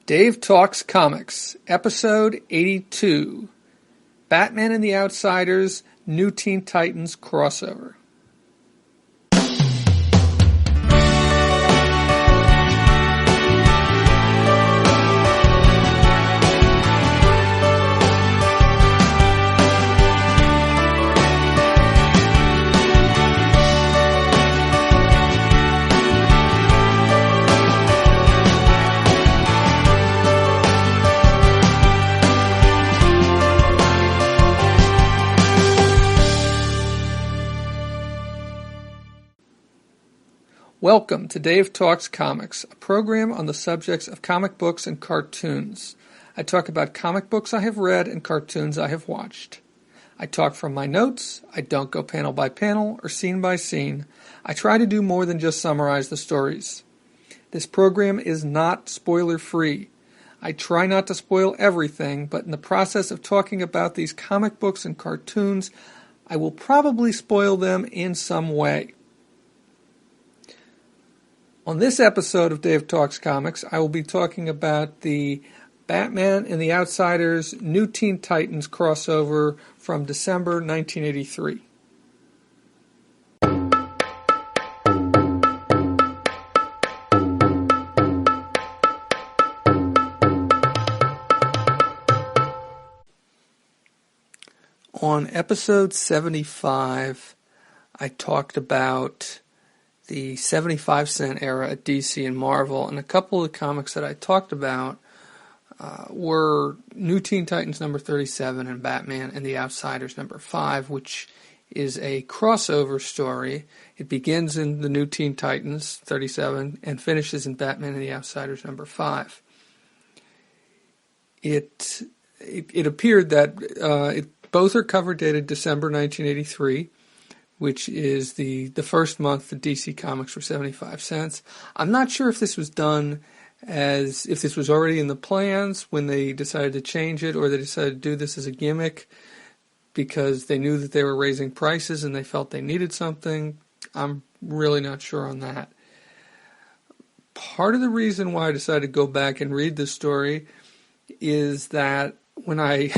Dave Talks Comics, Episode 82, Batman and the Outsiders, New Teen Titans crossover. Welcome to Dave Talks Comics, a program on the subjects of comic books and cartoons. I talk about comic books I have read and cartoons I have watched. I talk from my notes. I don't go panel by panel or scene by scene. I try to do more than just summarize the stories. This program is not spoiler-free. I try not to spoil everything, but in the process of talking about these comic books and cartoons, I will probably spoil them in some way. On this episode of Dave Talks Comics, I will be talking about the Batman and the Outsiders New Teen Titans crossover from December 1983. On episode 75, I talked about the 75-cent era at DC and Marvel, and a couple of the comics that I talked about were New Teen Titans number 37 and Batman and the Outsiders number 5, which is a crossover story. It begins in the New Teen Titans 37 and finishes in Batman and the Outsiders number 5. It appeared that both are cover dated December 1983. Which is the first month that DC Comics were 75 cents. I'm not sure if this was done if this was already in the plans when they decided to change it, or they decided to do this as a gimmick because they knew that they were raising prices and they felt they needed something. I'm really not sure on that. Part of the reason why I decided to go back and read this story is that when I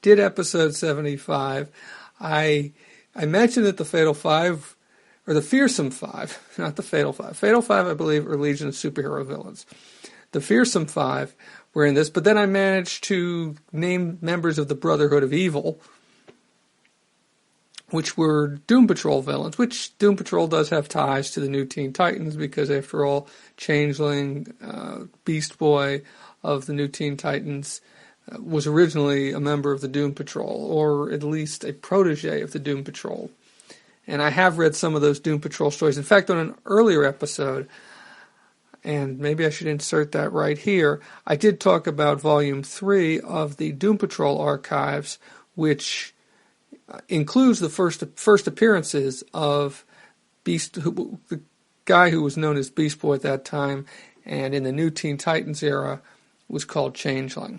did episode 75, I mentioned that the Fatal Five, or the Fearsome Five, not the Fatal Five. Fatal Five, I believe, are Legion of Superhero Villains. The Fearsome Five were in this, but then I managed to name members of the Brotherhood of Evil, which were Doom Patrol villains, which Doom Patrol does have ties to the New Teen Titans, because after all, Changeling, Beast Boy of the New Teen Titans, was originally a member of the Doom Patrol, or at least a protege of the Doom Patrol. And I have read some of those Doom Patrol stories. In fact, on an earlier episode, and maybe I should insert that right here, I did talk about Volume 3 of the Doom Patrol archives, which includes the first appearances of the guy who was known as Beast Boy at that time, and in the New Teen Titans era was called Changeling.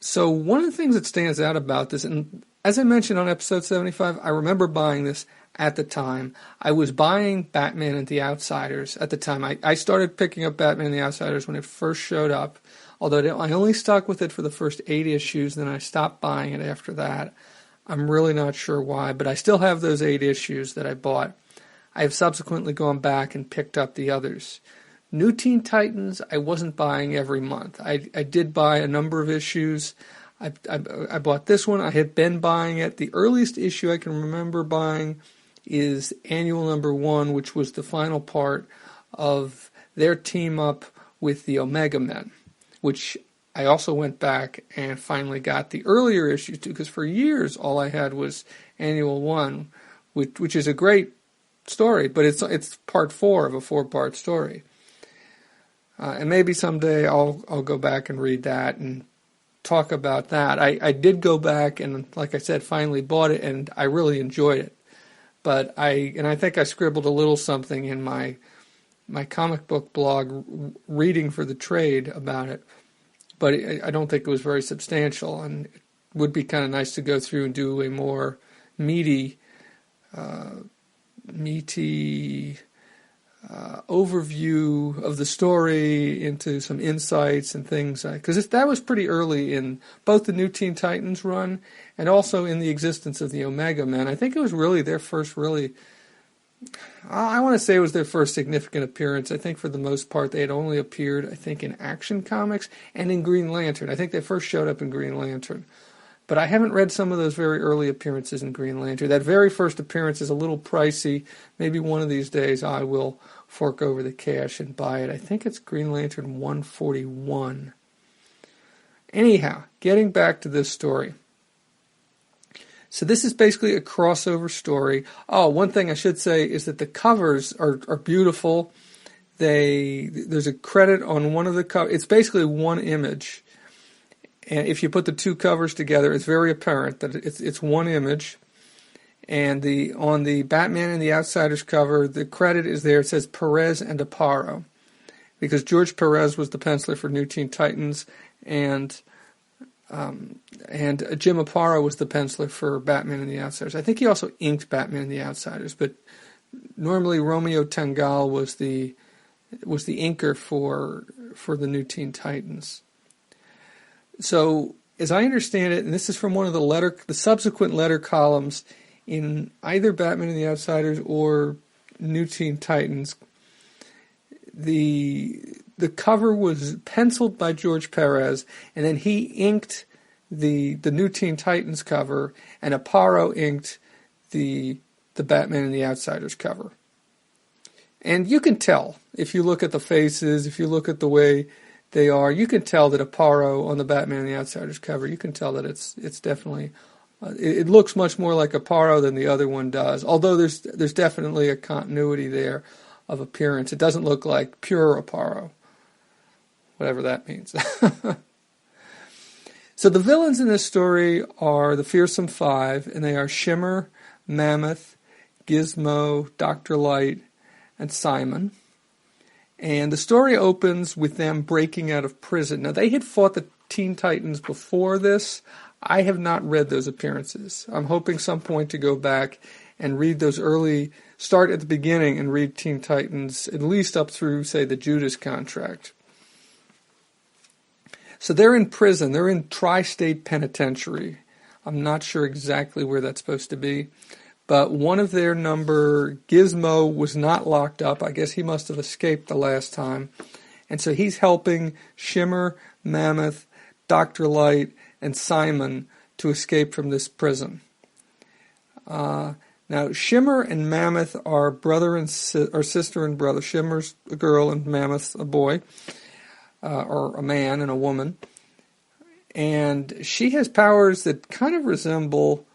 So one of the things that stands out about this, and as I mentioned on episode 75, I remember buying this at the time. I was buying Batman and the Outsiders at the time. I started picking up Batman and the Outsiders when it first showed up, although I only stuck with it for the first 8 issues, then I stopped buying it after that. I'm really not sure why, but I still have those 8 issues that I bought. I have subsequently gone back and picked up the others. New Teen Titans, I wasn't buying every month. I did buy a number of issues. I bought this one. I had been buying it. The earliest issue I can remember buying is annual number 1, which was the final part of their team up with the Omega Men, which I also went back and finally got the earlier issues too, because for years all I had was annual 1, which is a great story, but it's part 4 of a 4-part story. And maybe someday I'll go back and read that and talk about that. I did go back and, like I said, finally bought it, and I really enjoyed it. But I think I scribbled a little something in my comic book blog, reading for the trade, about it. But I don't think it was very substantial, and it would be kind of nice to go through and do a more meaty overview of the story, into some insights and things, because that was pretty early in both the New Teen Titans run and also in the existence of the Omega Men. I think it was really their first I want to say it was their first significant appearance. I think for the most part they had only appeared, I think, in Action Comics and in Green Lantern. I think they first showed up in Green Lantern. But I haven't read some of those very early appearances in Green Lantern. That very first appearance is a little pricey. Maybe one of these days I will fork over the cash and buy it. I think it's Green Lantern 141. Anyhow, getting back to this story. So this is basically a crossover story. Oh, one thing I should say is that the covers are beautiful. There's a credit on one of the covers. It's basically one image. And if you put the two covers together, it's very apparent that it's one image. And on the Batman and the Outsiders cover, the credit is there. It says Perez and Aparo, because George Perez was the penciler for New Teen Titans, and Jim Aparo was the penciler for Batman and the Outsiders. I think he also inked Batman and the Outsiders, but normally Romeo Tangal was the inker for the New Teen Titans. So, as I understand it, and this is from one of the subsequent letter columns in either Batman and the Outsiders or New Teen Titans, the cover was penciled by George Perez, and then he inked the New Teen Titans cover, and Aparo inked the Batman and the Outsiders cover. And you can tell, if you look at the faces, if you look at the way they are, you can tell that Aparo on the Batman and the Outsiders cover, you can tell that it's definitely, it looks much more like Aparo than the other one does, although there's definitely a continuity there of appearance. It doesn't look like pure Aparo, whatever that means. So the villains in this story are the Fearsome Five, and they are Shimmer, Mammoth, Gizmo, Dr. Light, and Simon. And the story opens with them breaking out of prison. Now, they had fought the Teen Titans before this. I have not read those appearances. I'm hoping some point to go back and read those start at the beginning and read Teen Titans at least up through, say, the Judas Contract. So they're in prison. They're in Tri-State Penitentiary. I'm not sure exactly where that's supposed to be. But one of their number, Gizmo, was not locked up. I guess he must have escaped the last time. And so he's helping Shimmer, Mammoth, Dr. Light, and Simon to escape from this prison. Now, Shimmer and Mammoth are brother and or sister and brother. Shimmer's a girl and Mammoth's a boy, or a man and a woman. And she has powers that kind of resemble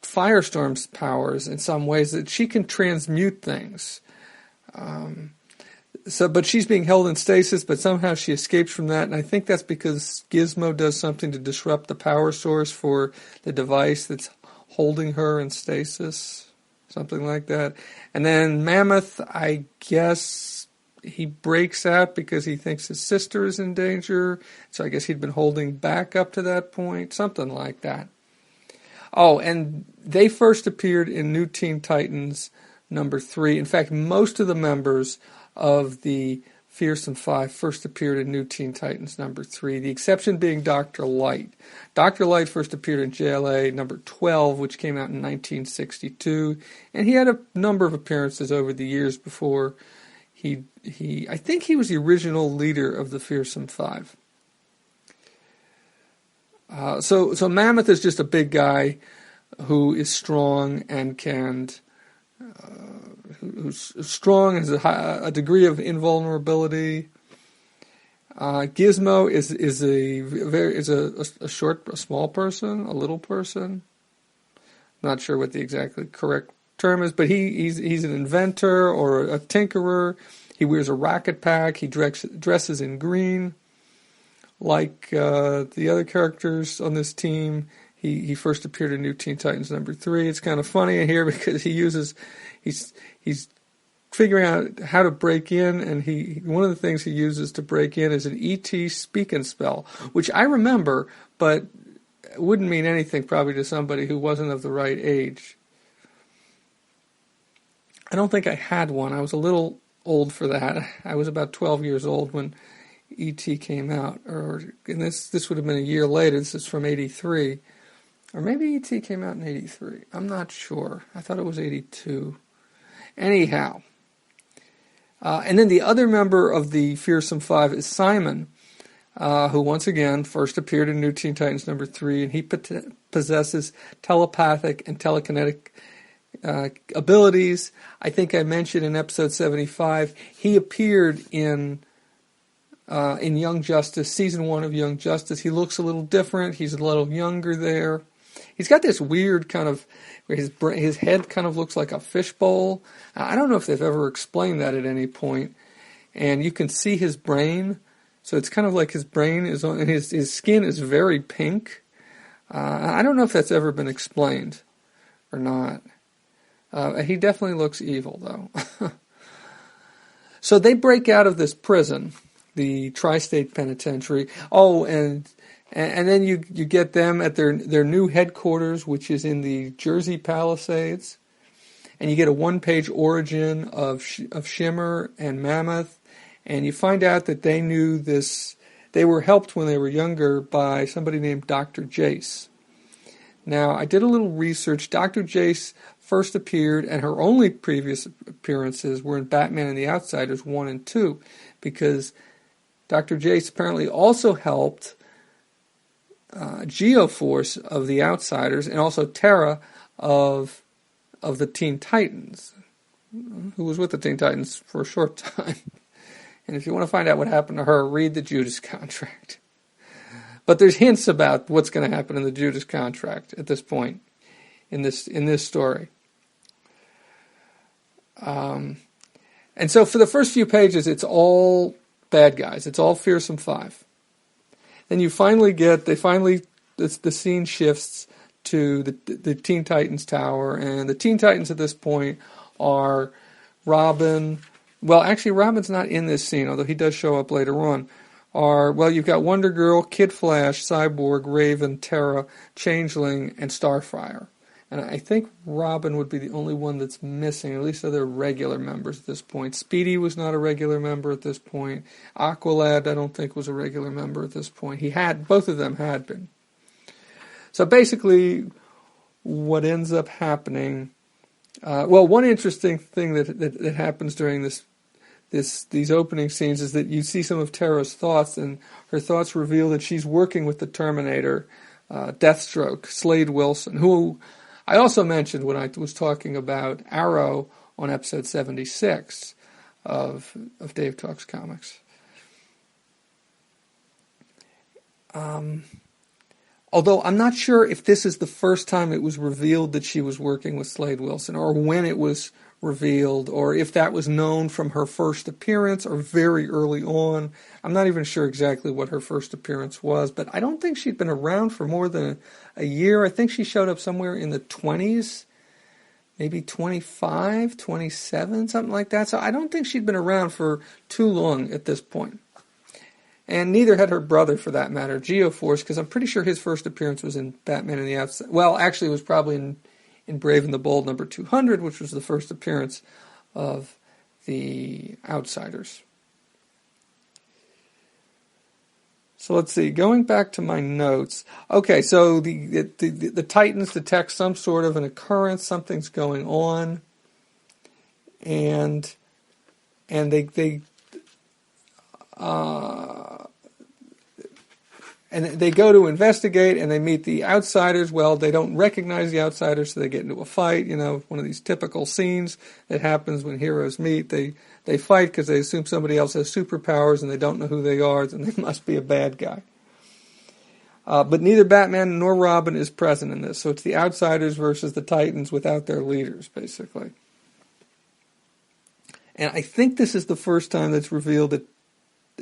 Firestorm's powers in some ways, that she can transmute things. But she's being held in stasis, but somehow she escapes from that, and I think that's because Gizmo does something to disrupt the power source for the device that's holding her in stasis, something like that. And then Mammoth, I guess he breaks out because he thinks his sister is in danger, so I guess he'd been holding back up to that point, something like that. Oh, and they first appeared in New Teen Titans number 3. In fact, most of the members of the Fearsome Five first appeared in New Teen Titans number 3, the exception being Dr. Light. Dr. Light first appeared in JLA number 12, which came out in 1962, and he had a number of appearances over the years before I think he was the original leader of the Fearsome Five. So Mammoth is just a big guy who is strong and who's strong and has a degree of invulnerability. Gizmo is a small person, a little person. I'm not sure what the exactly correct term is, but he's an inventor or a tinkerer. He wears a rocket pack. He dresses in green. Like the other characters on this team, he first appeared in New Teen Titans number 3. It's kind of funny here because he's figuring out how to break in, and one of the things he uses to break in is an ET speak and spell, which I remember, but wouldn't mean anything probably to somebody who wasn't of the right age. I don't think I had one. I was a little old for that. I was about 12 years old when E.T. came out, and this would have been a year later. This is from '83, or maybe E.T. came out in '83. I'm not sure. I thought it was '82. Anyhow, and then the other member of the Fearsome Five is Simon, who once again first appeared in New Teen Titans #3, and he possesses telepathic and telekinetic abilities. I think I mentioned in episode 75 he appeared in Young Justice, season 1 of Young Justice. He looks a little different. He's a little younger there. He's got this weird kind of, where his head kind of looks like a fishbowl. I don't know if they've ever explained that at any point. And you can see his brain. So it's kind of like his brain is on, and his skin is very pink. I don't know if that's ever been explained or not. He definitely looks evil, though. So they break out of this prison, the Tri-State Penitentiary. Oh, and then you get them at their new headquarters, which is in the Jersey Palisades, and you get a one-page origin of Shimmer and Mammoth, and you find out that they knew this. They were helped when they were younger by somebody named Dr. Jace. Now, I did a little research. Dr. Jace first appeared, and her only previous appearances were in Batman and the Outsiders 1 and 2, because Dr. Jace apparently also helped Geoforce of the Outsiders, and also Terra of the Teen Titans, who was with the Teen Titans for a short time. And if you want to find out what happened to her, read the Judas Contract. But there's hints about what's going to happen in the Judas Contract at this point in this story. And so for the first few pages, it's all bad guys. It's all Fearsome Five. Then you the scene shifts to the Teen Titans Tower, and the Teen Titans at this point are Robin. Well, actually, Robin's not in this scene, although he does show up later on. You've got Wonder Girl, Kid Flash, Cyborg, Raven, Terra, Changeling, and Starfire. And I think Robin would be the only one that's missing, at least they're regular members at this point. Speedy was not a regular member at this point. Aqualad, I don't think, was a regular member at this point. Both of them had been. So basically, what ends up happening, one interesting thing that happens during these opening scenes is that you see some of Terra's thoughts, and her thoughts reveal that she's working with the Terminator, Deathstroke, Slade Wilson, who I also mentioned when I was talking about Arrow on episode 76 of Dave Talks Comics. Although I'm not sure if this is the first time it was revealed that she was working with Slade Wilson, or when it was revealed, or if that was known from her first appearance or very early on. I'm not even sure exactly what her first appearance was, but I don't think she'd been around for more than a year. I think she showed up somewhere in the 20s, maybe 25, 27, something like that. So I don't think she'd been around for too long at this point. And neither had her brother, for that matter, Geoforce, because I'm pretty sure his first appearance was in Batman and the Outside. Well, actually, it was probably in Brave and the Bold number 200, which was the first appearance of the Outsiders. So let's see. Going back to my notes. Okay, so the Titans detect some sort of an occurrence. Something's going on, and they go to investigate, and they meet the Outsiders. Well, they don't recognize the Outsiders, so they get into a fight. One of these typical scenes that happens when heroes meet. They fight because they assume somebody else has superpowers, and they don't know who they are, and they must be a bad guy. But neither Batman nor Robin is present in this, so it's the Outsiders versus the Titans without their leaders, basically. And I think this is the first time that's revealed that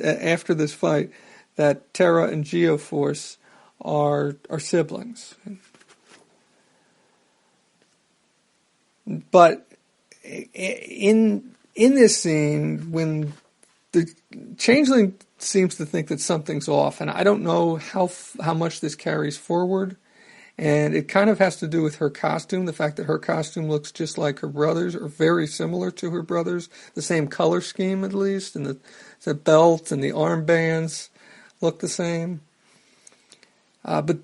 after this fight, that Terra and Geoforce are siblings. But in this scene, when the Changeling seems to think that something's off, and I don't know how much this carries forward, And it kind of has to do with her costume, the fact that her costume looks just like her brother's, or very similar to her brother's, the same color scheme at least, and the belt and the armbands look the same. But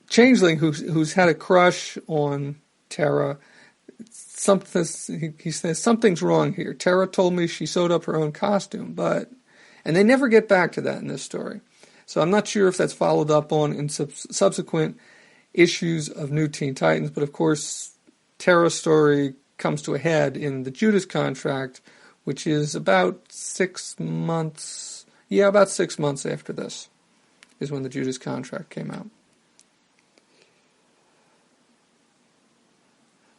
Changeling, who's had a crush on Tara, he says, something's wrong here. Tara told me she sewed up her own costume, and they never get back to that in this story. So I'm not sure if that's followed up on in subsequent issues of New Teen Titans, but of course Tara's story comes to a head in the Judas Contract, which is about 6 months, about 6 months after this is when the Judas Contract came out.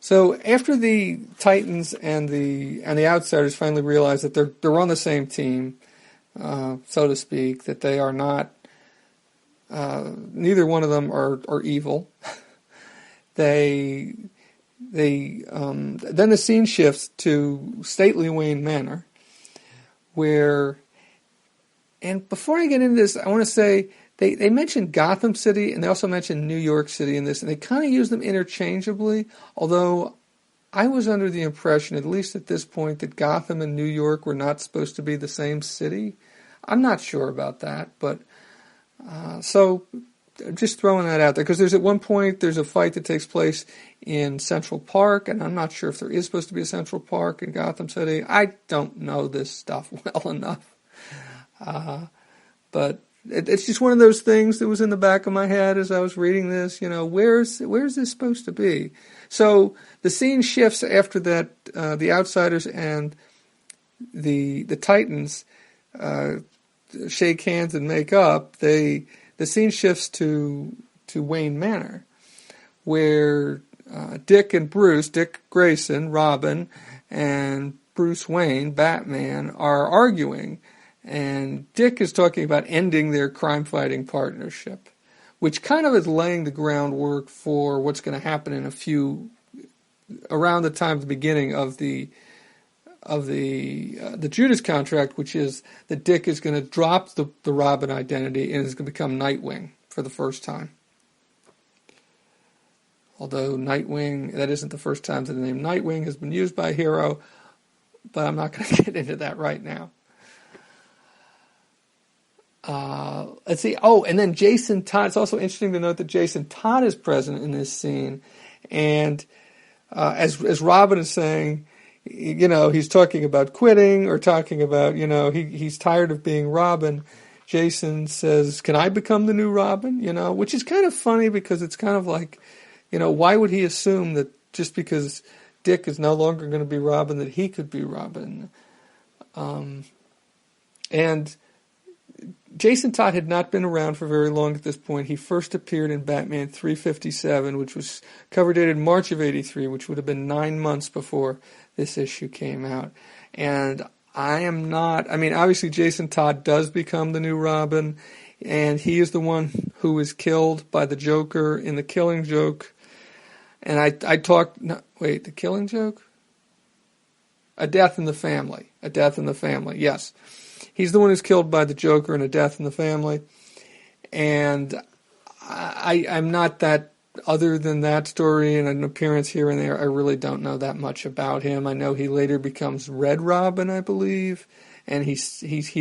So after the Titans and the Outsiders finally realize that they're on the same team, so to speak, that they are not, neither one of them are evil. Then the scene shifts to stately Wayne Manor, and before I get into this, I want to say they mention Gotham City and they also mention New York City in this, and they kind of use them interchangeably, although I was under the impression, at least at this point, that Gotham and New York were not supposed to be the same city. I'm not sure about that, but so just throwing that out there, because at one point there's a fight that takes place in Central Park, and I'm not sure if there is supposed to be a Central Park in Gotham City. I don't know this stuff well enough, but it's just one of those things that was in the back of my head as I was reading this. Where's this supposed to be? So the scene shifts after that. The Outsiders and the Titans shake hands and make up. The scene shifts to Wayne Manor, where Dick Grayson, Robin, and Bruce Wayne, Batman, are arguing. And Dick is talking about ending their crime-fighting partnership, which kind of is laying the groundwork for what's going to happen around the time of the beginning of the Judas Contract, which is that Dick is going to drop the Robin identity and is going to become Nightwing for the first time. Although Nightwing, that isn't the first time that the name Nightwing has been used by a hero, but I'm not going to get into that right now. Let's see. Oh, and then Jason Todd. It's also interesting to note that Jason Todd is present in this scene, and as Robin is saying, he's talking about quitting or talking about, he's tired of being Robin. Jason says, "Can I become the new Robin?" Which is kind of funny because it's kind of like, why would he assume that just because Dick is no longer going to be Robin that he could be Robin? And Jason Todd had not been around for very long at this point. He first appeared in Batman 357, which was cover dated March of '83, which would have been 9 months before this issue came out. And obviously Jason Todd does become the new Robin, and he is the one who is killed by the Joker in The Killing Joke. And The Killing Joke? A Death in the Family. A Death in the Family, yes. He's the one who's killed by the Joker in A Death in the Family. And I'm not that, other than that story and an appearance here and there, I really don't know that much about him. I know he later becomes Red Robin, I believe. And he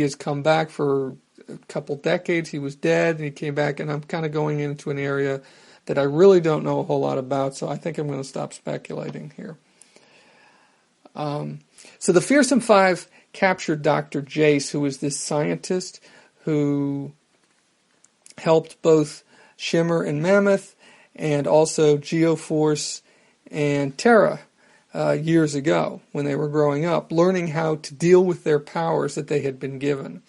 has come back for a couple decades. He was dead, and he came back. And I'm kind of going into an area that I really don't know a whole lot about, so I think I'm going to stop speculating here. So the Fearsome Five captured Dr. Jace, who was this scientist who helped both Shimmer and Mammoth and also Geoforce and Terra years ago when they were growing up, learning how to deal with their powers that they had been given.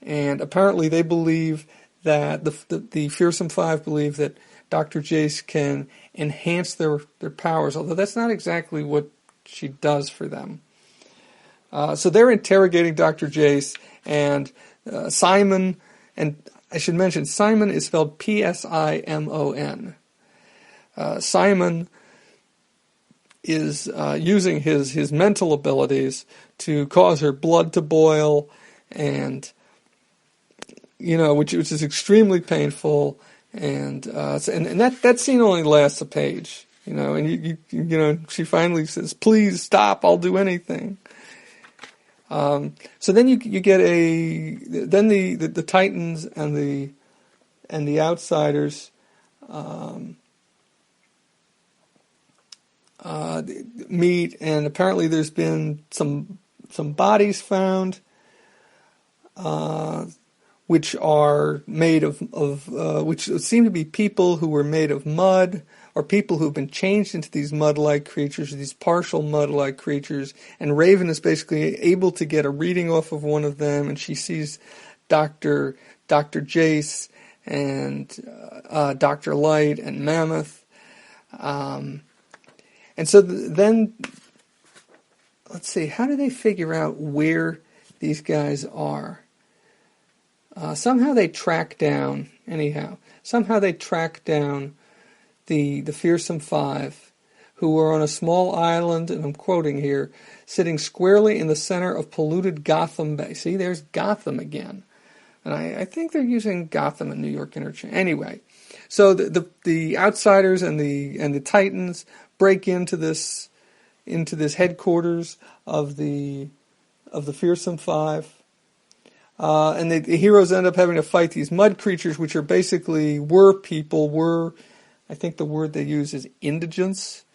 And apparently they believe that, the Fearsome Five believe that Dr. Jace can enhance their powers, although that's not exactly what she does for them. So they're interrogating Dr. Jace, and Simon, and I should mention, Simon is spelled Psimon. Simon is using his mental abilities to cause her blood to boil, and which is extremely painful, And that scene only lasts a page, and she finally says, "Please stop, I'll do anything." So then you get the Titans and the Outsiders meet, and apparently there's been some bodies found, which are made of which seem to be people who were made of mud, or people who've been changed into these mud-like creatures, these partial mud-like creatures. And Raven is basically able to get a reading off of one of them, and she sees Dr. Jace and Dr. Light and Mammoth. And so then, let's see, how do they figure out where these guys are? Somehow they track down the Fearsome Five, who were on a small island, and I'm quoting here, sitting squarely in the center of polluted Gotham Bay. See, there's Gotham again. And I think they're using Gotham and New York interchange. Anyway, so the Outsiders and the Titans break into this headquarters of the Fearsome Five. And the heroes end up having to fight these mud creatures, which are basically I think the word they use is indigents.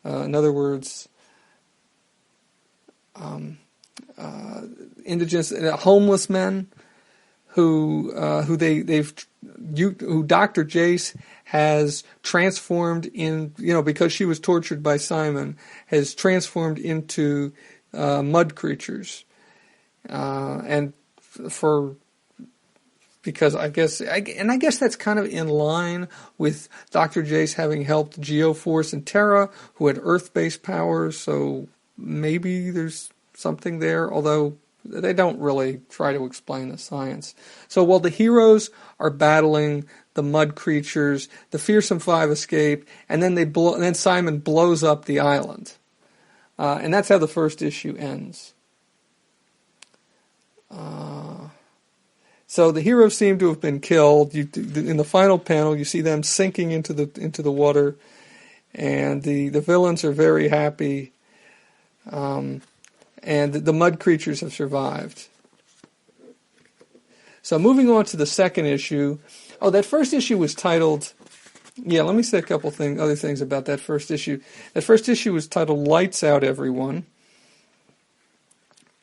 In other words, indigents, homeless men who Dr. Jace has transformed in, because she was tortured by Simon, has transformed into mud creatures, because I guess that's kind of in line with Dr. Jace having helped Geoforce and Terra, who had Earth-based powers, so maybe there's something there, although they don't really try to explain the science. So while the heroes are battling the mud creatures, the Fearsome Five escape, and then Simon blows up the island. And that's how the first issue ends. So the heroes seem to have been killed. In the final panel, you see them sinking into the water, and the villains are very happy, and the mud creatures have survived. So moving on to the second issue. Oh, that first issue was titled. Yeah, let me say a couple other things about that first issue. That first issue was titled "Lights Out, Everyone."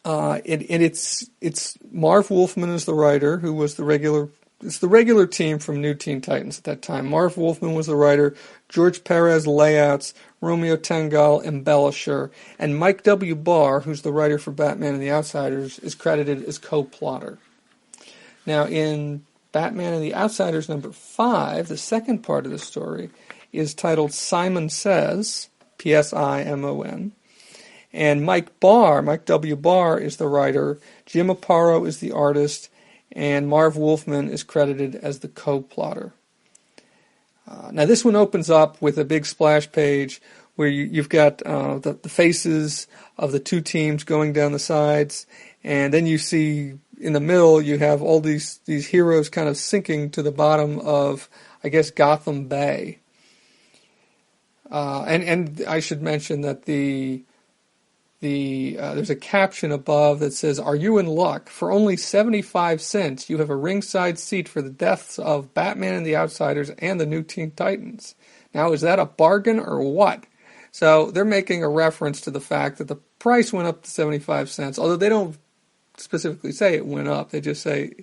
It's Marv Wolfman is the writer, who was it's the regular team from New Teen Titans at that time. Marv Wolfman was the writer, George Perez layouts, Romeo Tangal embellisher, and Mike W. Barr, who's the writer for Batman and the Outsiders, is credited as co-plotter. Now in Batman and the Outsiders number 5, the second part of the story is titled Simon Says, P-S-I-M-O-N. And Mike W. Barr is the writer, Jim Aparo is the artist, and Marv Wolfman is credited as the co-plotter. Now this one opens up with a big splash page where you've got the faces of the two teams going down the sides, and then you see in the middle you have all these heroes kind of sinking to the bottom of, I guess, Gotham Bay. And I should mention that there's a caption above that says, "Are you in luck? For only 75 cents, you have a ringside seat for the deaths of Batman and the Outsiders and the New Teen Titans." Now, is that a bargain or what? So they're making a reference to the fact that the price went up to 75 cents, although they don't specifically say it went up. They just say,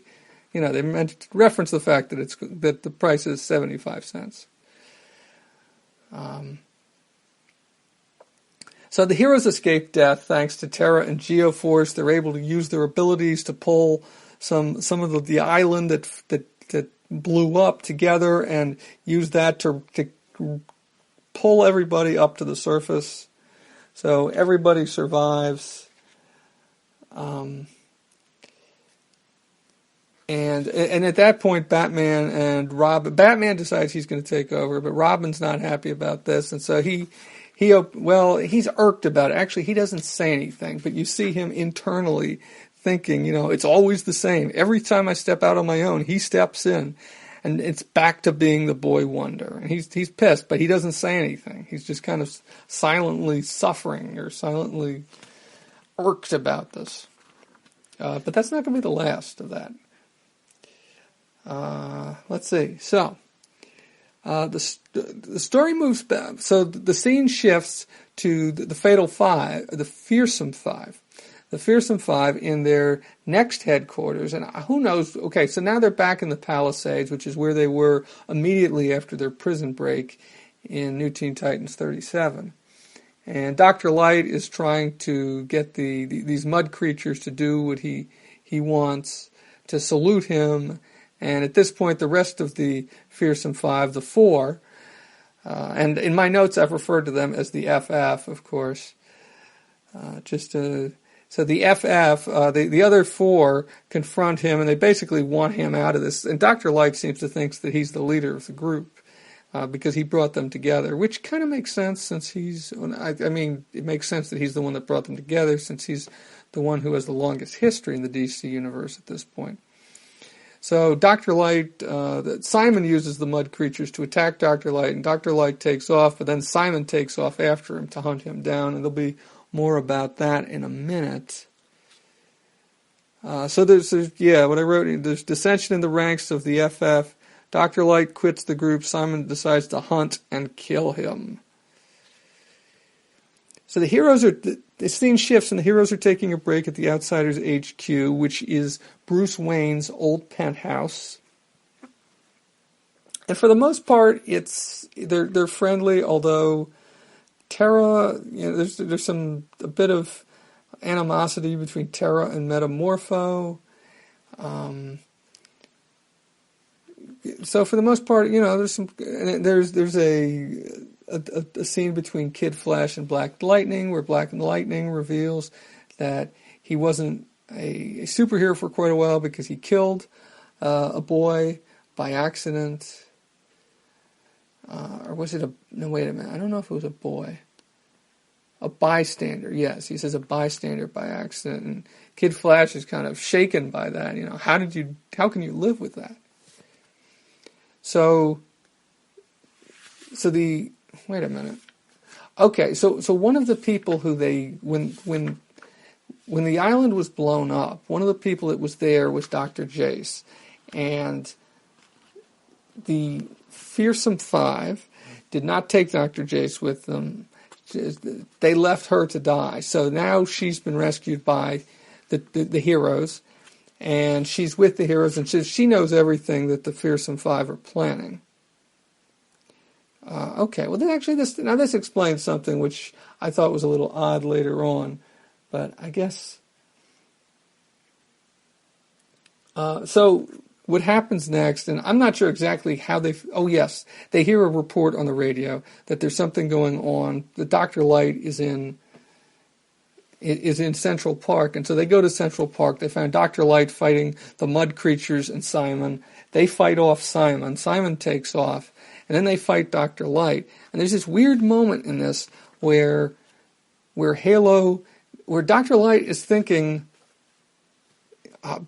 they reference the fact that the price is 75 cents. So the heroes escape death thanks to Terra and Geoforce. They're able to use their abilities to pull some of the island that blew up together and use that to pull everybody up to the surface. So everybody survives. And at that point, Batman decides he's going to take over, but Robin's not happy about this, and so he's irked about it. Actually, he doesn't say anything, but you see him internally thinking, it's always the same. Every time I step out on my own, he steps in. and it's back to being the boy wonder. And he's pissed, but he doesn't say anything. He's just kind of silently suffering or silently irked about this. But that's not going to be the last of that. Let's see. So the story moves back. So the scene shifts to the Fatal Five, the Fearsome Five. The Fearsome Five in their next headquarters, and who knows, okay, so now they're back in the Palisades, which is where they were immediately after their prison break in New Teen Titans 37. And Dr. Light is trying to get these mud creatures to do what he wants, to salute him, and at this point the rest of the Fearsome Five, the four, and in my notes I've referred to them as the FF, of course, So the FF, the other four, confront him, and they basically want him out of this. And Dr. Light seems to think that he's the leader of the group because he brought them together, which kind of makes sense since it makes sense that he's the one that brought them together since he's the one who has the longest history in the DC universe at this point. So Dr. Light, Simon uses the mud creatures to attack Dr. Light, and Dr. Light takes off, but then Simon takes off after him to hunt him down, and there'll be more about that in a minute. So there's what I wrote, there's dissension in the ranks of the FF. Dr. Light quits the group. Simon decides to hunt and kill him. So the scene shifts and the heroes are taking a break at the Outsiders HQ, which is Bruce Wayne's old penthouse. And for the most part, they're friendly, although Terra, there's a bit of animosity between Terra and Metamorpho. So for the most part, there's a scene between Kid Flash and Black Lightning, where Black Lightning reveals that he wasn't a superhero for quite a while because he killed a boy by accident. Or was it no, wait a minute. I don't know if it was a boy. A bystander, yes. He says a bystander by accident. And Kid Flash is kind of shaken by that. How can you live with that? Wait a minute. Okay, so one of the people who when the island was blown up, one of the people that was there was Dr. Jace. And the Fearsome Five did not take Dr. Jace with them. They left her to die. So now she's been rescued by the heroes, and she's with the heroes, and she knows everything that the Fearsome Five are planning. Okay, well, this explains something which I thought was a little odd later on, but I guess... So what happens next, and I'm not sure exactly how they hear a report on the radio that there's something going on. The Dr. Light is in Central Park, and so they go to Central Park. They find Dr. Light fighting the mud creatures and Simon. They fight off Simon. Simon takes off, and then they fight Dr. Light. And there's this weird moment in this where Dr. Light is thinking,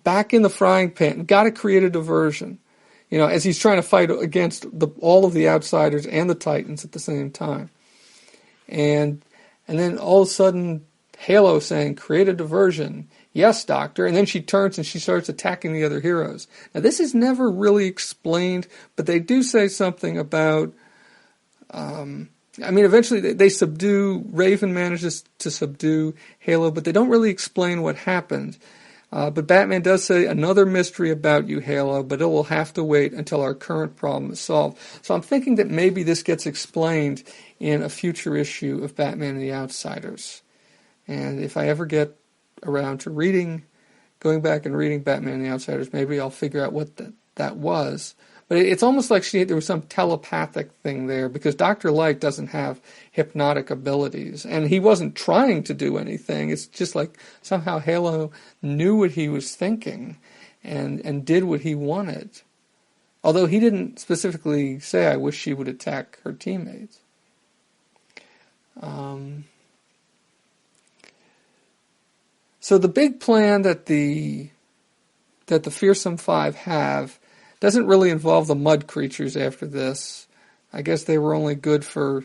back in the frying pan, got to create a diversion, as he's trying to fight against all of the Outsiders and the Titans at the same time. And then all of a sudden, Halo saying, create a diversion. Yes, Doctor. And then she turns and she starts attacking the other heroes. Now, this is never really explained, but they do say something about, eventually they subdue, Raven manages to subdue Halo, but they don't really explain what happened. But Batman does say, another mystery about you, Halo, but it will have to wait until our current problem is solved. So I'm thinking that maybe this gets explained in a future issue of Batman and the Outsiders. And if I ever get around to going back and reading Batman and the Outsiders, maybe I'll figure out what that was. But it's almost like there was some telepathic thing there, because Dr. Light doesn't have hypnotic abilities, and he wasn't trying to do anything. It's just like somehow Halo knew what he was thinking and did what he wanted. Although he didn't specifically say, I wish she would attack her teammates. So the big plan that the Fearsome Five have Doesn't really involve the mud creatures after this. I guess they were only good for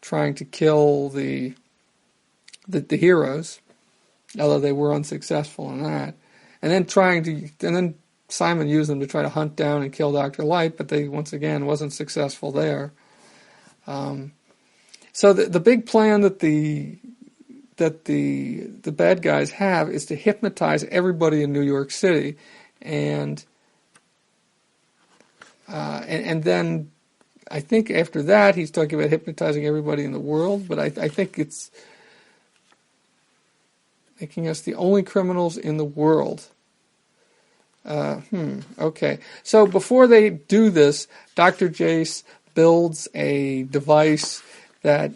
trying to kill the heroes, although they were unsuccessful in that. And then Simon used them to try to hunt down and kill Dr. Light, but they once again wasn't successful there. So the big plan that the bad guys have is to hypnotize everybody in New York City, and then I think after that he's talking about hypnotizing everybody in the world, but I think it's making us the only criminals in the world. Okay. So before they do this, Dr. Jace builds a device that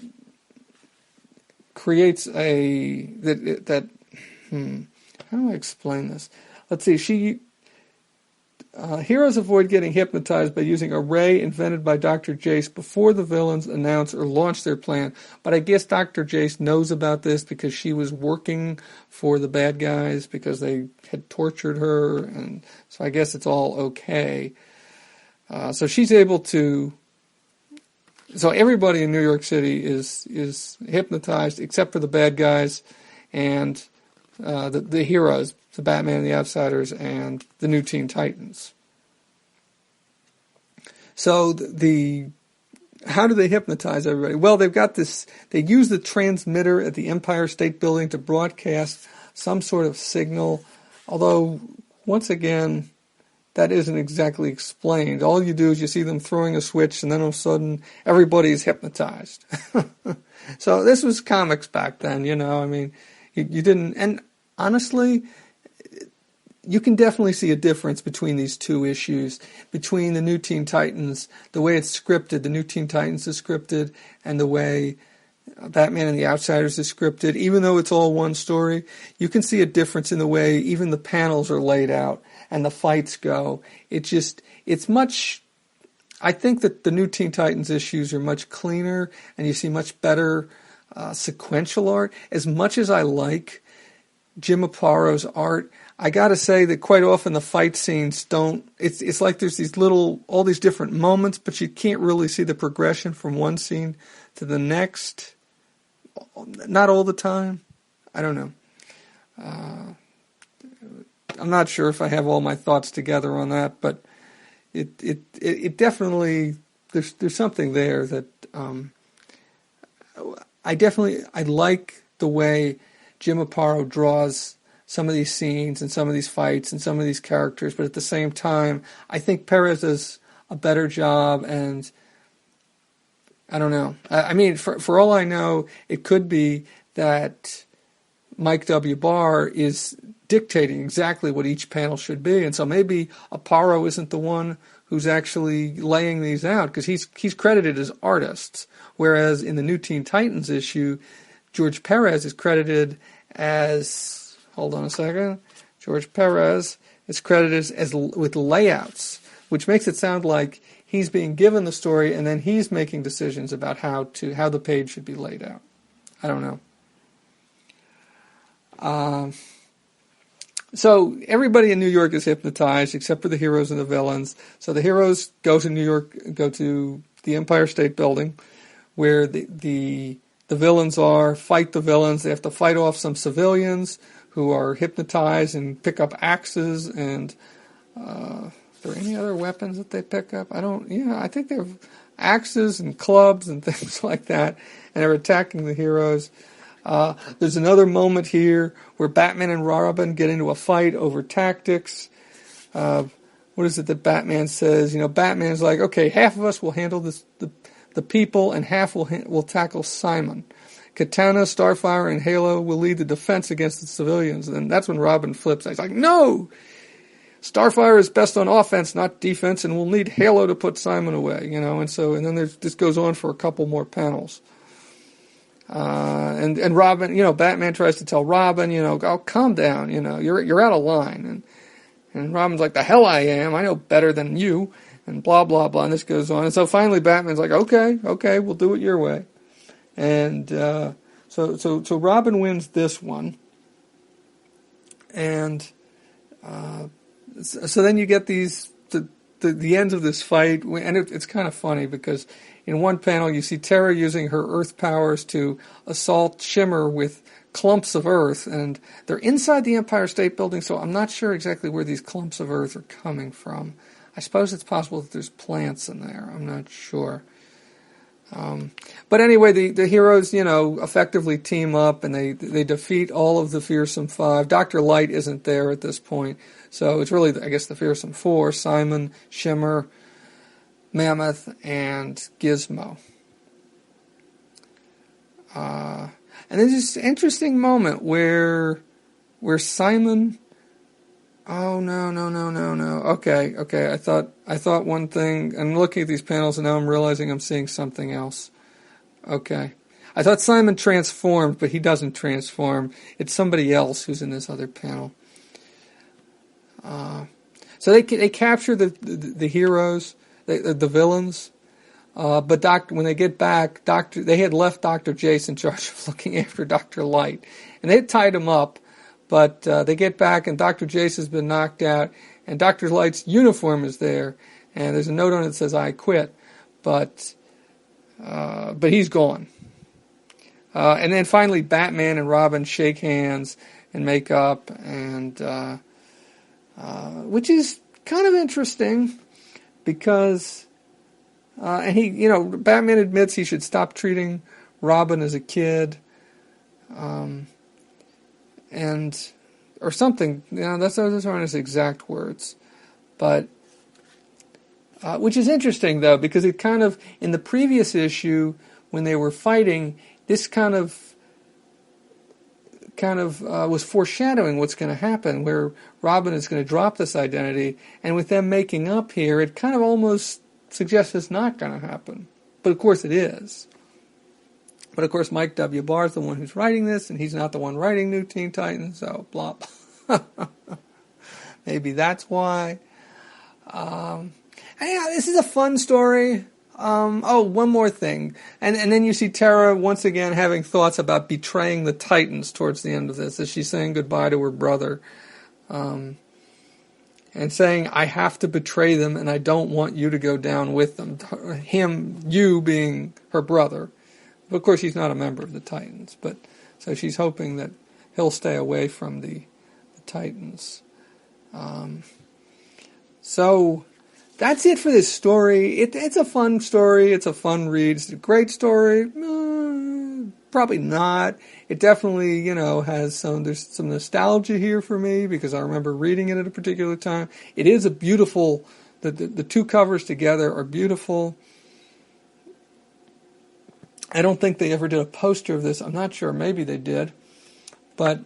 creates how do I explain this? Let's see. Heroes avoid getting hypnotized by using a ray invented by Dr. Jace before the villains announce or launch their plan. But I guess Dr. Jace knows about this because she was working for the bad guys because they had tortured her, and so I guess it's all okay. So she's able to. So everybody in New York City is hypnotized except for the bad guys and the heroes. The Batman and the Outsiders, and the new Teen Titans. So how do they hypnotize everybody? Well, they've got this. They use the transmitter at the Empire State Building to broadcast some sort of signal. Although, once again, that isn't exactly explained. All you do is you see them throwing a switch, and then all of a sudden, everybody's hypnotized. So this was comics back then, I mean, you didn't. And honestly, you can definitely see a difference between these two issues, between the New Teen Titans, the way it's scripted, the New Teen Titans is scripted, and the way Batman and the Outsiders is scripted. Even though it's all one story, you can see a difference in the way even the panels are laid out and the fights go. It's much, I think that the New Teen Titans issues are much cleaner, and you see much better sequential art. As much as I like Jim Aparo's art, I gotta say that quite often the fight scenes don't. It's like there's all these different moments, but you can't really see the progression from one scene to the next. Not all the time. I don't know. I'm not sure if I have all my thoughts together on that, but it definitely there's something there that I like the way Jim Aparo draws some of these scenes and some of these fights and some of these characters, but at the same time, I think Perez does a better job, and I don't know. I mean, for all I know, it could be that Mike W. Barr is dictating exactly what each panel should be, and so maybe Aparo isn't the one who's actually laying these out, because he's credited as artists, whereas in the New Teen Titans issue, George Perez is credited as... Hold on a second. George Perez is credited as with layouts, which makes it sound like he's being given the story and then he's making decisions about how the page should be laid out. I don't know. So everybody in New York is hypnotized except for the heroes and the villains. So the heroes go to New York, go to the Empire State Building, where the villains fight the villains. They have to fight off some civilians who are hypnotized and pick up axes, and are there any other weapons that they pick up? I think they have axes and clubs and things like that, and they're attacking the heroes. There's another moment here where Batman and Robin get into a fight over tactics. What is it that Batman says? Batman's like, okay, half of us will handle the people, and half will tackle Simon. Katana, Starfire, and Halo will lead the defense against the civilians. And that's when Robin flips. He's like, no! Starfire is best on offense, not defense, and we'll need Halo to put Simon away, and then this goes on for a couple more panels. And Robin, Batman tries to tell Robin, oh, calm down, you're out of line. And Robin's like, the hell I am, I know better than you, and blah, blah, blah, and this goes on. And so finally Batman's like, okay, we'll do it your way. And so Robin wins this one, and so then you get the the ends of this fight, and it's kind of funny because in one panel you see Terra using her earth powers to assault Shimmer with clumps of earth, and they're inside the Empire State Building, so I'm not sure exactly where these clumps of earth are coming from. I suppose it's possible that there's plants in there. I'm not sure. But anyway, the heroes, effectively team up, and they defeat all of the Fearsome Five. Dr. Light isn't there at this point, so it's really, I guess, the Fearsome Four: Simon, Shimmer, Mammoth, and Gizmo. And there's this interesting moment where Simon... Oh, no. Okay. I thought one thing. I'm looking at these panels and now I'm realizing I'm seeing something else. Okay. I thought Simon transformed, but he doesn't transform. It's somebody else who's in this other panel. So they capture the heroes, the villains. But when they get back, they had left Dr. Jace in charge of looking after Dr. Light. And they had tied him up. But they get back, and Dr. Jace has been knocked out, and Dr. Light's uniform is there, and there's a note on it that says, "I quit," but he's gone. And then finally, Batman and Robin shake hands and make up, and which is kind of interesting because, and Batman admits he should stop treating Robin as a kid. Or something, those aren't his exact words, but which is interesting though, because it kind of, in the previous issue when they were fighting, this kind of was foreshadowing what's going to happen, where Robin is going to drop this identity, and with them making up here, it kind of almost suggests it's not going to happen, but of course it is. But of course, Mike W. Barr is the one who's writing this, and he's not the one writing New Teen Titans, so blah. Maybe that's why. Yeah, this is a fun story. One more thing. And then you see Terra once again having thoughts about betraying the Titans towards the end of this, as she's saying goodbye to her brother. And saying, I have to betray them, and I don't want you to go down with them. You being her brother. But of course, he's not a member of the Titans. But so she's hoping that he'll stay away from the Titans. So that's it for this story. It's a fun story. It's a fun read. It's a great story. Probably not. It definitely, has there's some nostalgia here for me because I remember reading it at a particular time. It is a beautiful, the two covers together are beautiful. I don't think they ever did a poster of this. I'm not sure. Maybe they did. But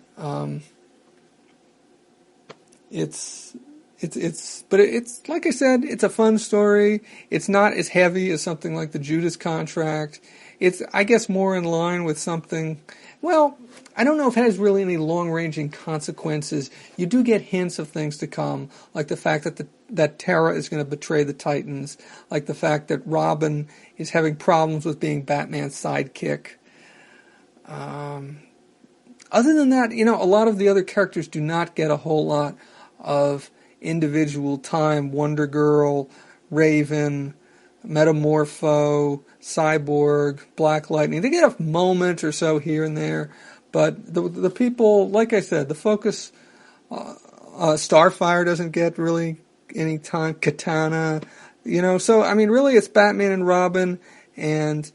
it's like I said, it's a fun story. It's not as heavy as something like the Judas Contract. It's, I guess, more in line with something. Well, I don't know if it has really any long-ranging consequences. You do get hints of things to come, like the fact that Terra is going to betray the Titans, like the fact that Robin is having problems with being Batman's sidekick. Other than that, a lot of the other characters do not get a whole lot of individual time. Wonder Girl, Raven, Metamorpho, Cyborg, Black Lightning. They get a moment or so here and there, but the people, like I said, the focus, Starfire doesn't get really any time, Katana, so, really it's Batman and Robin and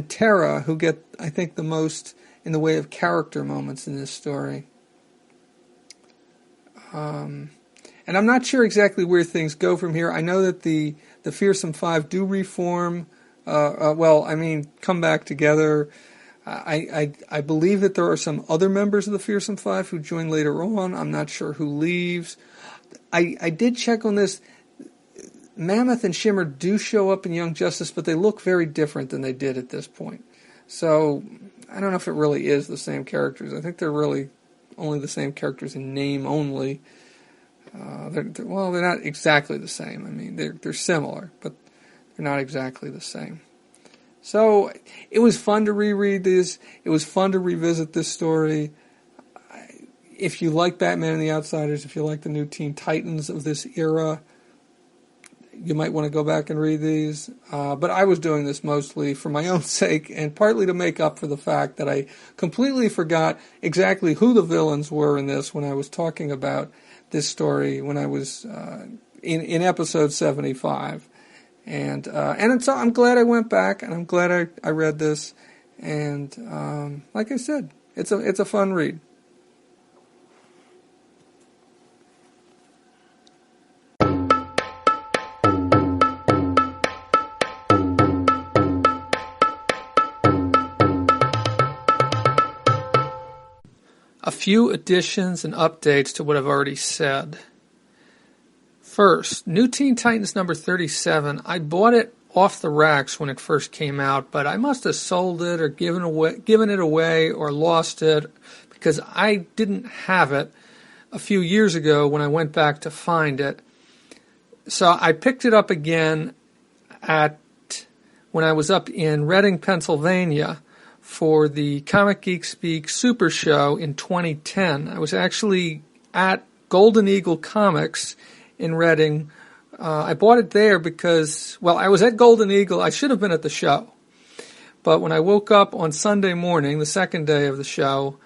Terra who get, I think, the most in the way of character moments in this story. And I'm not sure exactly where things go from here. I know that the Fearsome Five do reform, come back together. I believe that there are some other members of the Fearsome Five who join later on. I'm not sure who leaves. I did check on this. Mammoth and Shimmer do show up in Young Justice, but they look very different than they did at this point. So I don't know if it really is the same characters. I think they're really only the same characters in name only. They're not exactly the same. They're similar, but they're not exactly the same. So it was fun to reread this. It was fun to revisit this story. If you like Batman and the Outsiders, if you like the new Teen Titans of this era, you might want to go back and read these. But I was doing this mostly for my own sake and partly to make up for the fact that I completely forgot exactly who the villains were in this when I was talking about this story when I was in episode 75. And so I'm glad I went back, and I'm glad I read this. And like I said, it's a fun read. A few additions and updates to what I've already said. First, New Teen Titans number 37. I bought it off the racks when it first came out, but I must have sold it or given it away or lost it because I didn't have it a few years ago when I went back to find it. So I picked it up again when I was up in Reading, Pennsylvania, for the Comic Geek Speak Super Show in 2010. I was actually at Golden Eagle Comics in Reading. I bought it there because, I was at Golden Eagle. I should have been at the show. But when I woke up on Sunday morning, the second day of the show,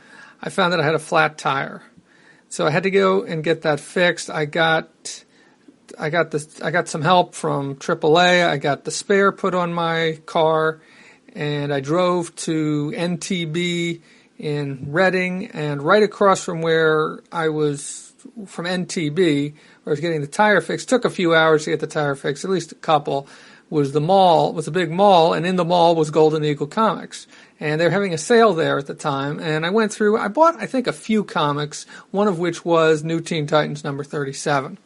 I found that I had a flat tire. So I had to go and get that fixed. I got some help from AAA. I got the spare put on my car, and I drove to NTB in Reading, and right across from where I was from NTB, where I was getting the tire fixed, took a few hours to get the tire fixed, at least a couple, was a big mall, and in the mall was Golden Eagle Comics. And they were having a sale there at the time, and I went through, I bought, I think, a few comics, one of which was New Teen Titans number 37.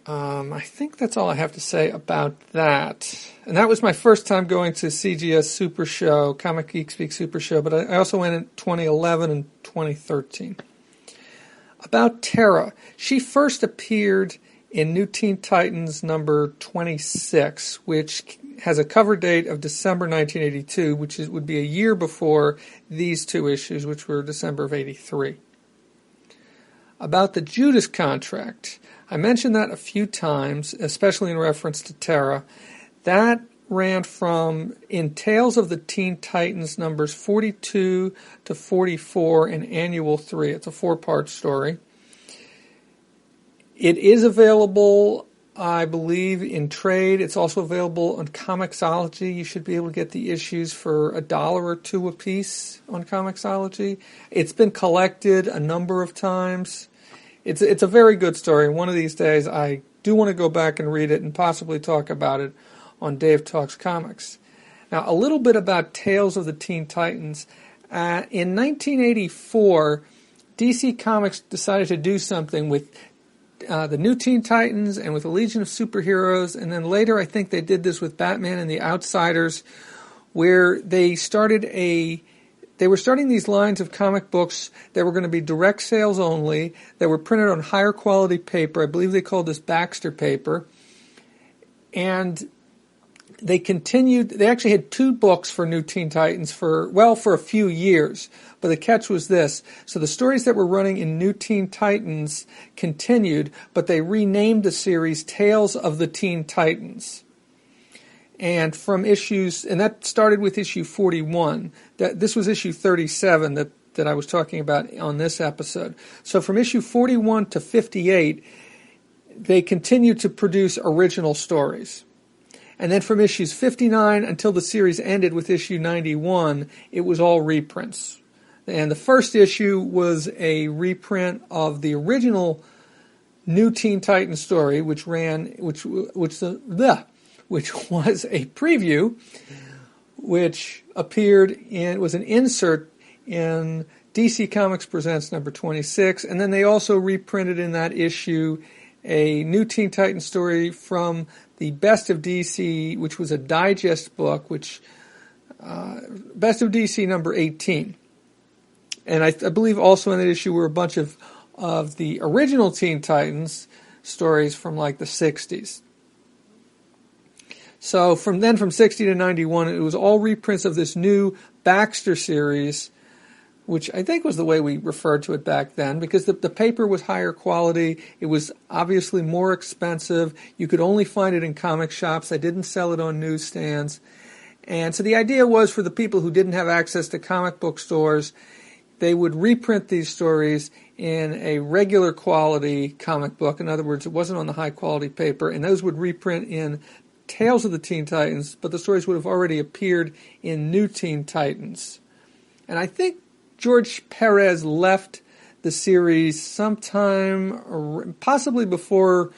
I think that's all I have to say about that. And that was my first time going to CGS Super Show, Comic Geek Speak Super Show, but I also went in 2011 and 2013. About Tara, she first appeared in New Teen Titans number 26, which has a cover date of December 1982, which would be a year before these two issues, which were December of 83. About the Judas Contract, I mentioned that a few times, especially in reference to Tara. That ran from in Tales of the Teen Titans numbers 42 to 44 in Annual 3. It's a 4-part story. It is available, I believe, in trade. It's also available on Comixology. You should be able to get the issues for $1 or $2 a piece on Comixology. It's been collected a number of times. It's a very good story. One of these days, I do want to go back and read it and possibly talk about it on Dave Talks Comics. Now, a little bit about Tales of the Teen Titans. In 1984, DC Comics decided to do something with the New Teen Titans and with the Legion of Superheroes, and then later I think they did this with Batman and the Outsiders, where they were starting these lines of comic books that were going to be direct sales only, that were printed on higher quality paper. I believe they called this Baxter paper. And they continued, they actually had 2 books for New Teen Titans for a few years. But the catch was this. So the stories that were running in New Teen Titans continued, but they renamed the series Tales of the Teen Titans. And from issues, and that started with issue 41. This was issue 37 that I was talking about on this episode. So from issue 41 to 58, they continued to produce original stories. And then from issues 59 until the series ended with issue 91, it was all reprints. And the first issue was a reprint of the original New Teen Titans story, which was a preview, which was an insert in DC Comics Presents number 26, and then they also reprinted in that issue a New Teen Titans story from the Best of DC, which was a digest book, Best of DC number 18. And I believe also in that issue were a bunch of the original Teen Titans stories from like the 60s. So from 60 to 91, it was all reprints of this new Baxter series, which I think was the way we referred to it back then, because the paper was higher quality. It was obviously more expensive. You could only find it in comic shops. They didn't sell it on newsstands. And so the idea was for the people who didn't have access to comic book stores, they would reprint these stories in a regular quality comic book. In other words, it wasn't on the high quality paper, and those would reprint in Tales of the Teen Titans, but the stories would have already appeared in New Teen Titans. And I think George Perez left the series sometime, possibly before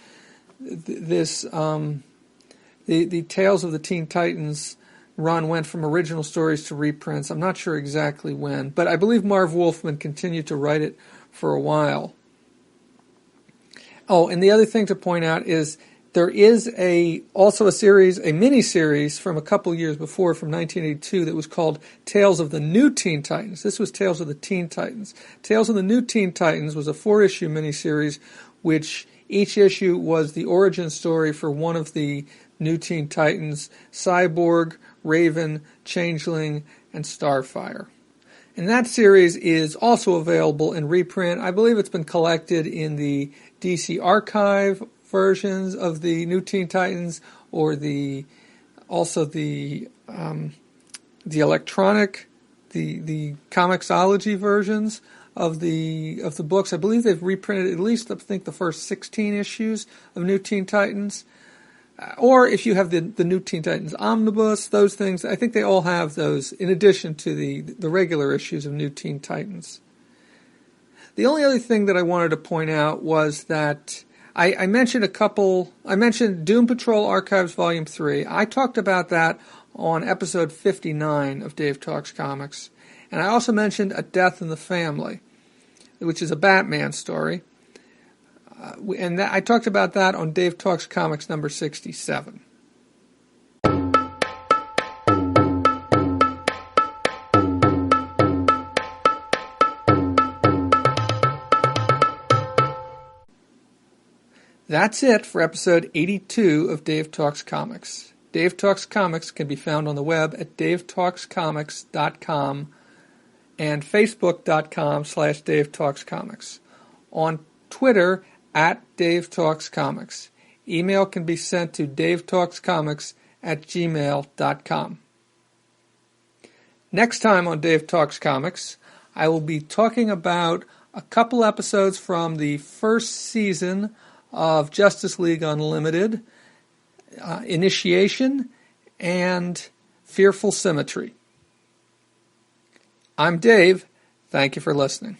this, the Tales of the Teen Titans run went from original stories to reprints. I'm not sure exactly when, but I believe Marv Wolfman continued to write it for a while. Oh, and the other thing to point out is there is also a mini-series from a couple years before, from 1982, that was called Tales of the New Teen Titans. This was Tales of the Teen Titans. Tales of the New Teen Titans was a 4-issue mini-series, which each issue was the origin story for one of the New Teen Titans: Cyborg, Raven, Changeling, and Starfire. And that series is also available in reprint. I believe it's been collected in the DC Archive versions of the New Teen Titans, or the electronic, the Comixology versions of the books. I believe they've reprinted at least, I think, the first 16 issues of New Teen Titans. Or if you have the New Teen Titans Omnibus, those things, I think they all have those in addition to the regular issues of New Teen Titans. The only other thing that I wanted to point out was that I mentioned Doom Patrol Archives Volume 3. I talked about that on episode 59 of Dave Talks Comics. And I also mentioned A Death in the Family, which is a Batman story. I talked about that on Dave Talks Comics number 67. That's it for episode 82 of Dave Talks Comics. Dave Talks Comics can be found on the web at davetalkscomics.com and facebook.com/DaveTalksComics. On Twitter, at Dave Talks Comics. Email can be sent to davetalkscomics@gmail.com. Next time on Dave Talks Comics, I will be talking about a couple episodes from the first season of Justice League Unlimited, Initiation, and Fearful Symmetry. I'm Dave. Thank you for listening.